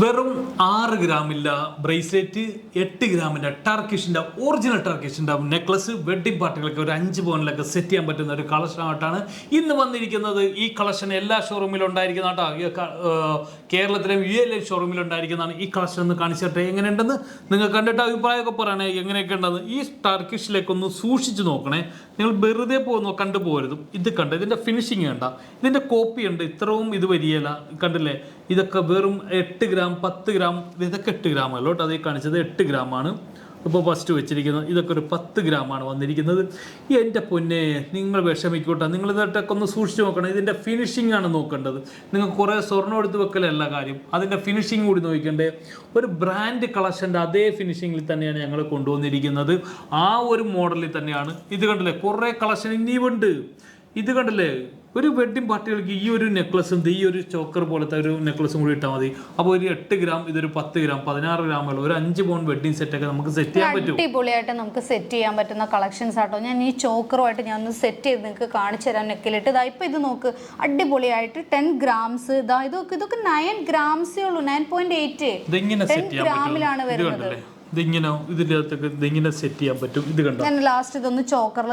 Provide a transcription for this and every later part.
വെറും 6 ഗ്രാമില്ല ബ്രേസ്ലെറ്റ്, 8 ഗ്രാമിൻ്റെ ടർക്കിഷിൻ്റെ original ടർക്കിഷിൻ്റെ necklace wedding പാർട്ടികൾക്ക് ഒരു 5 പവനിലൊക്കെ സെറ്റ് ചെയ്യാൻ പറ്റുന്ന ഒരു കളക്ഷനായിട്ടാണ് ഇന്ന് വന്നിരിക്കുന്നത്. ഈ കളക്ഷൻ എല്ലാ ഷോറൂമിലും ഉണ്ടായിരിക്കുന്ന കേരളത്തിലെ UAE ഷോറൂമിൽ ഉണ്ടായിരിക്കുന്നതാണ്. ഈ കളക്ഷൻ ഒന്ന് കാണിച്ചിട്ട് എങ്ങനെയുണ്ടെന്ന് നിങ്ങൾ കണ്ടിട്ട് അഭിപ്രായമൊക്കെ പറയണേ, എങ്ങനെയൊക്കെ ഉണ്ടെന്ന്. ഈ ടർക്കിഷിലേക്കൊന്ന് സൂക്ഷിച്ച് നോക്കണേ, നിങ്ങൾ വെറുതെ കണ്ടു പോകരുത്. ഇത് കണ്ട് ഇതിൻ്റെ ഫിനിഷിങ് കണ്ട, ഇതിൻ്റെ കോപ്പി ഉണ്ട്, ഇത്രയും ഇത് വരികയില്ല, കണ്ടില്ലേ? ഇതൊക്കെ വെറും 8 ഗ്രാം 10 ഗ്രാം, ഇതൊക്കെ 8 ഗ്രാം അല്ലോ കേട്ടോ. അതേ കാണിച്ചത് 8 ഗ്രാമാണ് ഇപ്പോൾ ഫസ്റ്റ് വെച്ചിരിക്കുന്നത്. ഇതൊക്കെ ഒരു 10 ഗ്രാമാണ് വന്നിരിക്കുന്നത്. എൻ്റെ പൊന്നെ, നിങ്ങൾ വിഷമിക്കൂട്ടെ, നിങ്ങൾ ഇതൊക്കെ ഒന്ന് സൂക്ഷിച്ച് നോക്കണം. ഇതിൻ്റെ ഫിനിഷിംഗ് ആണ് നോക്കേണ്ടത്. നിങ്ങൾ കുറേ സ്വർണ്ണം എടുത്ത് വെക്കലല്ല കാര്യം, അതിൻ്റെ ഫിനിഷിംഗ് കൂടി നോക്കണ്ടേ. ഒരു ബ്രാൻഡ് കളക്ഷൻ്റെ അതേ ഫിനിഷിങ്ങിൽ തന്നെയാണ് ഞങ്ങൾ കൊണ്ടുവന്നിരിക്കുന്നത്. ആ ഒരു മോഡലിൽ തന്നെയാണ്. ഇത് കണ്ടില്ലേ, കുറേ കളക്ഷൻ ഇനിയുമുണ്ട്. ഇത് കണ്ടില്ലേ, ഒരു വെഡ്ഡിംഗ് പാർട്ടികൾക്ക് ഈ ഒരു നെക്ലസും ഈ ഒരു ചോക്കർ പോലത്തെ ഒരു നെക്ലസും കൂടി ഇട്ടാൽ മതി. അപ്പോൾ ഒരു 8 ഗ്രാം, ഇതൊരു 10 ഗ്രാം 16 ഗ്രാമുള്ള ഒരു 5 പൗൺ വെഡ്ഡിംഗ് സെറ്റൊക്കെ നമുക്ക് സെറ്റ് ചെയ്യാൻ പറ്റും. അടിപൊളിയായിട്ട് നമുക്ക് സെറ്റ് ചെയ്യാൻ പറ്റുന്ന കളക്ഷൻസ് ആട്ടോ. ഞാൻ ഈ ചോക്കറുമായിട്ട് ഞാൻ ഒന്ന് സെറ്റ് ചെയ്ത് നിങ്ങൾക്ക് കാണിച്ചു തരാൻ നെക്കിലിട്ട്. ഇതാ ഇപ്പോൾ ഇത് നോക്ക്, അടിപൊളിയായിട്ട് 10 ഗ്രാംസ്. ഇതാ ഇതൊക്കെ 9 ഗ്രാംസേ ഉള്ളൂ, 9.8 10 ഗ്രാമിലാണ് വരുന്നത്. ഇതിങ്ങനെ ഇതിൻ്റെ അകത്തൊക്കെ ഇതിങ്ങനെ സെറ്റ് ചെയ്യാൻ പറ്റും. ഇത് കണ്ടോ, ഞാൻ ലാസ്റ്റ് ഇതൊന്ന് ചോക്കറിൽ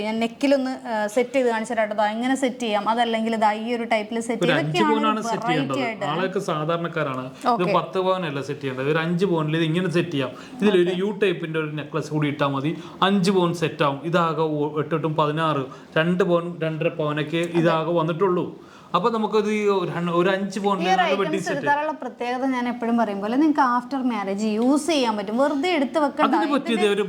ഞാൻ നെക്കിലൊന്ന് സെറ്റ് ചെയ്ത് കാണിച്ചിട്ടോ. ഇങ്ങനെ സെറ്റ് ചെയ്യാം, അതല്ലെങ്കിൽ ഇതാ ഈ ഒരു ടൈപ്പിൽ സെറ്റ് ചെയ്യേണ്ടത്. ആളൊക്കെ സാധാരണക്കാരാണ്. ഇത് 10 പവനല്ല സെറ്റ് ചെയ്യേണ്ടത്, ഒരു 5 പവനിൽ ഇത് ഇങ്ങനെ സെറ്റ് ചെയ്യാം. ഇതിലൊരു യു ടൈപ്പിന്റെ ഒരു നെക്ലസ് കൂടി ഇട്ടാൽ മതി, 5 പവൻ സെറ്റ് ആവും. ഇതാകെ 8 8 16 2 പവൻ 2.5 പവനൊക്കെ ഇതാകെ വന്നിട്ടുള്ളൂ. അപ്പൊ നമുക്കത് ഒരു 5 പവനുള്ള പ്രത്യേകത ഞാൻ എപ്പോഴും പറയും പോലെ നിങ്ങൾക്ക് ആഫ്റ്റർ മാരേജ് യൂസ് ചെയ്യാൻ പറ്റും. വെറുതെ എടുത്ത് വെക്കേണ്ട ഒരു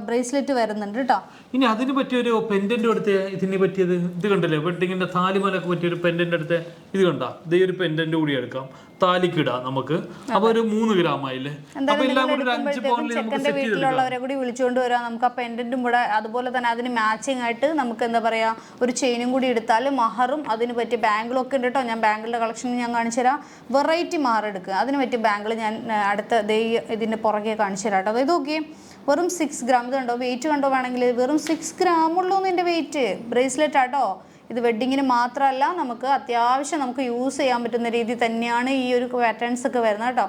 ബ്രേസ്ലെറ്റ് വരുന്നുണ്ട് കേട്ടോ. ഇനി അതിന് പറ്റിയൊരു പെൻഡന്റ് എടുത്ത് ഇതിന് പറ്റിയത് ഇത് കണ്ടല്ലേ, വെഡിങ്ങിന്റെ താലിമാലൊക്കെ പറ്റിയൊരു പെൻഡന്റ് എടുത്ത് ഇത് കണ്ട, ഇതേ ഒരു പെൻഡന്റ് കൂടി എടുക്കാം, താലിക്കിടാം നമുക്ക്. അപ്പൊ ഒരു 3 ഗ്രാം ആയില്ലേ. അപ്പൊ എല്ലാം കൂടി ഒരു 5 പവനിൽ നമുക്ക് സെറ്റ് വീട്ടിലുള്ളവരെ കൂടി വിളിച്ചുകൊണ്ട് വരാം. നമുക്ക് ആ പെൻഡന്റും കൂടെ അതുപോലെ തന്നെ അതിന് മാച്ചിങ് ആയിട്ട് നമുക്ക് എന്താ പറയാ ഒരു ചെയിനും കൂടി എടുത്താൽ മഹറും അതിന് പറ്റിയ ബാംഗിളും ഒക്കെ ഉണ്ട് കേട്ടോ. ഞാൻ ബാംഗിളുടെ കളക്ഷൻ ഞാൻ കാണിച്ചു തരാം. വെറൈറ്റി മഹർ എടുക്കുക, അതിന് പറ്റിയ ബാംഗിൾ ഞാൻ അടുത്ത ഇതിന്റെ പുറകെ കാണിച്ചു തരാം കേട്ടോ. ഇത് നോക്കിയേ, വെറും 6 ഗ്രാം. ഇത് കണ്ടോ, വെയിറ്റ് കണ്ടോ വേണമെങ്കിൽ, വെറും 6 ഗ്രാം ഉള്ളൂ ഇതിന്റെ വെയിറ്റ്. ബ്രേസ്ലെറ്റ് ആട്ടോ. ഇത് വെഡ്ഡിങ്ങിന് മാത്രമല്ല, നമുക്ക് അത്യാവശ്യം നമുക്ക് യൂസ് ചെയ്യാൻ പറ്റുന്ന രീതി തന്നെയാണ് ഈ ഒരു പാറ്റേൺസ് ഒക്കെ വരുന്നത് കേട്ടോ.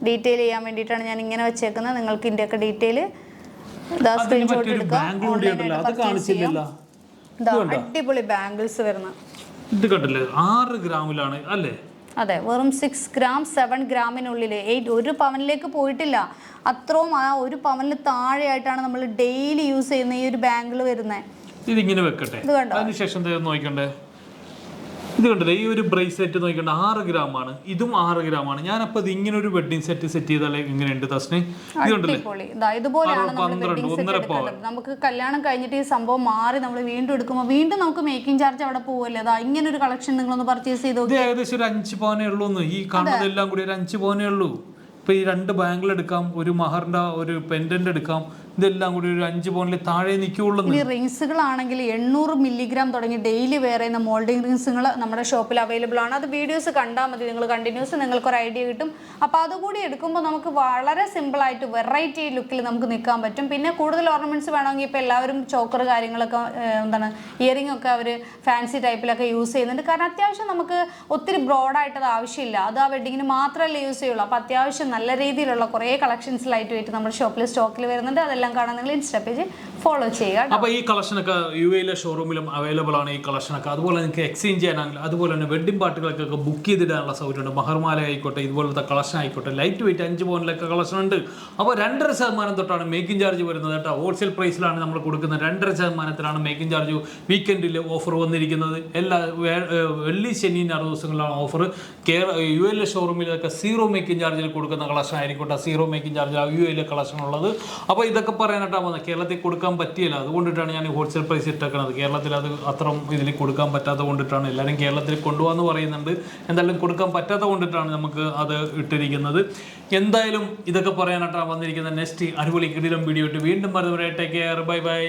ഡീറ്റെയിൽ ചെയ്യാൻ വേണ്ടിയിട്ടാണ് ഞാൻ ഇങ്ങനെ വെച്ചേക്കുന്നത്. നിങ്ങൾക്ക് ഇതിൻ്റെ ഒക്കെ ഡീറ്റെയിൽ സ്ക്രീൻഷോട്ട് എടുക്കാം. അടിപൊളി ബാംഗിൾസ് വരുന്ന ഇത് കണ്ടില്ലേ, 6 ഗ്രാമിലാണ് അല്ലേ? അതെ, വെറും 6 ഗ്രാം 7 ഗ്രാമിനുള്ളിൽ 1 പവനിലേക്ക് പോയിട്ടില്ല. അത്രയും ആ 1 പവനിൽ താഴെയായിട്ടാണ് നമ്മൾ ഡെയിലി യൂസ് ചെയ്യുന്ന ഈ ഒരു ബാംഗിൾ വരുന്നത്. ഇതിങ്ങനെ വെക്കട്ടെ, അതിനുശേഷം നോക്കണ്ടേ. ഇത് കണ്ടല്ലേ, ഈ ഒരു ബ്രേസ്ലെറ്റ് നോക്കണ്ട, 6 ഗ്രാം ആണ്, ഇതും 6 ഗ്രാം ആണ്. ഞാനപ്പോ ഇത് ഇങ്ങനെ ഒരു വെഡിങ് സെറ്റ് ചെയ്താലേ ഇങ്ങനെയുണ്ട് തസ്നെ. ഇത് കണ്ടല്ലേ, നമുക്ക് കല്യാണം കഴിഞ്ഞിട്ട് ഈ സംഭവം മാറി നമ്മൾ വീണ്ടും എടുക്കുമ്പോൾ വീണ്ടും നമുക്ക് മേക്കിംഗ് ചാർജ് അവിടെ പോവല്ലേ. അതാ ഇങ്ങനെ ഒരു കളക്ഷൻ നിങ്ങളൊന്ന് പർച്ചേസ് ചെയ്തോ. ഇത് ഏകദേശം ഒരു 5 പവനേ ഉള്ളൂ. ഈ കാണുന്നതെല്ലാം കൂടി ഒരു 5 പവനേ ഉള്ളൂ. ഇപ്പൊ ഈ 2 ബാംഗിൾ എടുക്കാം, ഒരു മഹറിന്റെ ഒരു പെൻഡന്റ് എടുക്കാം, ഇതെല്ലാം കൂടി ഒരു 5 പവനിൽ താഴെ നിൽക്കുള്ളൂ. ഈ റിങ്സുകളാണെങ്കിൽ 800 മില്ലിഗ്രാം തുടങ്ങി ഡെയിലി വെയർ ചെയ്യുന്ന മോൾഡിംഗ് റിങ്സുകൾ നമ്മുടെ ഷോപ്പിൽ അവൈലബിൾ ആണ്. അത് വീഡിയോസ് കണ്ടാൽ മതി, നിങ്ങൾ കണ്ടിന്യൂസ് നിങ്ങൾക്കൊരു ഐഡിയ കിട്ടും. അപ്പോൾ അതുകൂടി എടുക്കുമ്പോൾ നമുക്ക് വളരെ സിമ്പിളായിട്ട് വെറൈറ്റി ലുക്കിൽ നമുക്ക് നിൽക്കാൻ പറ്റും. പിന്നെ കൂടുതൽ ഓർണമെന്റ്സ് വേണമെങ്കിൽ ഇപ്പോൾ എല്ലാവരും ചോക്കർ കാര്യങ്ങളൊക്കെ ഇയറിംഗ് ഒക്കെ അവർ ഫാൻസി ടൈപ്പിലൊക്കെ യൂസ് ചെയ്യുന്നുണ്ട്. കാരണം അത്യാവശ്യം നമുക്ക് ഒത്തിരി ബ്രോഡായിട്ടത് ആവശ്യമില്ല. അത് ആ വെഡിങ്ങിന് മാത്രമല്ലേ യൂസ് ചെയ്യുള്ളൂ. അപ്പോൾ അത്യാവശ്യം നല്ല രീതിയിലുള്ള കുറേ കളക്ഷൻസ് ലൈറ്റ് വെയിറ്റ് നമ്മുടെ ഷോപ്പിൽ സ്റ്റോക്കിൽ വരുന്നുണ്ട്. അതെല്ലാം കാണാൻ നിങ്ങൾ ഇൻസ്റ്റാ പേജ് ഫോളോ ചെയ്യുക. അപ്പോൾ ഈ കളക്ഷനൊക്കെ UAE ഷോറൂമിലും അവൈലബിൾ ആണ് ഈ കളക്ഷനൊക്കെ. അതുപോലെ നിങ്ങൾക്ക് എക്സ്ചേഞ്ച് ചെയ്യാനാണെങ്കിൽ, അതുപോലെ തന്നെ വെഡ്ഡിംഗ് പാർട്ടികൾക്കൊക്കെ ബുക്ക് ചെയ്തിടാനുള്ള സൗകര്യമുണ്ട്. മഹർമാല ആയിക്കോട്ടെ, ഇതുപോലത്തെ കളക്ഷൻ ആയിക്കോട്ടെ, ലൈറ്റ് വെയിറ്റ് 5 പവനിലൊക്കെ കളക്ഷൻ ഉണ്ട്. അപ്പോൾ 2.5% തൊട്ടാണ് മേക്കിംഗ് ചാർജ് വരുന്നത് കേട്ടോ. ഹോൾസെയിൽ പ്രൈസിലാണ് നമ്മൾ കൊടുക്കുന്നത്. 2.5%-ലാണ് മേക്കിംഗ് ചാർജ്. വീക്കെൻഡിൽ ഓഫർ വന്നിരിക്കുന്നത്. എല്ലാ വെള്ളി ശനി ഞായർ ദിവസങ്ങളിലാണ് ഓഫർ. UAE ഷോറൂമിലൊക്കെ 0 മേക്കിംഗ് ചാർജിൽ കൊടുക്കുന്ന കളക്ഷൻ ആയിരിക്കട്ടെ. 0 മേക്കിംഗ് ചാർജിലാണ് UAE കളക്ഷൻ ഉള്ളത്. അപ്പോൾ ഇതൊക്കെ പറയാനായിട്ടാണ് വന്നത്. കേരളത്തിൽ കൊടുക്കാൻ പറ്റിയില്ല, അതുകൊണ്ടിട്ടാണ് ഞാൻ ഹോൾസെയിൽ പ്രൈസ് ഇട്ടേക്കുന്നത്. കേരളത്തിൽ അത് അത്രയും ഇതിൽ കൊടുക്കാൻ പറ്റാത്തത് കൊണ്ടിട്ടാണ്. എല്ലാവരും കേരളത്തിൽ കൊണ്ടുപോകാമെന്ന് പറയുന്നുണ്ട്, എന്തായാലും കൊടുക്കാൻ പറ്റാത്തത് കൊണ്ടിട്ടാണ് നമുക്ക് അത് ഇട്ടിരിക്കുന്നത്. എന്തായാലും ഇതൊക്കെ പറയാനായിട്ടാണ് വന്നിരിക്കുന്നത്. നെക്സ്റ്റ് അടിപൊളി കിടിലം വീഡിയോ ഇട്ട് വീണ്ടും വരുന്നവരെ ടേക്ക് കെയർ, ബൈ ബൈ.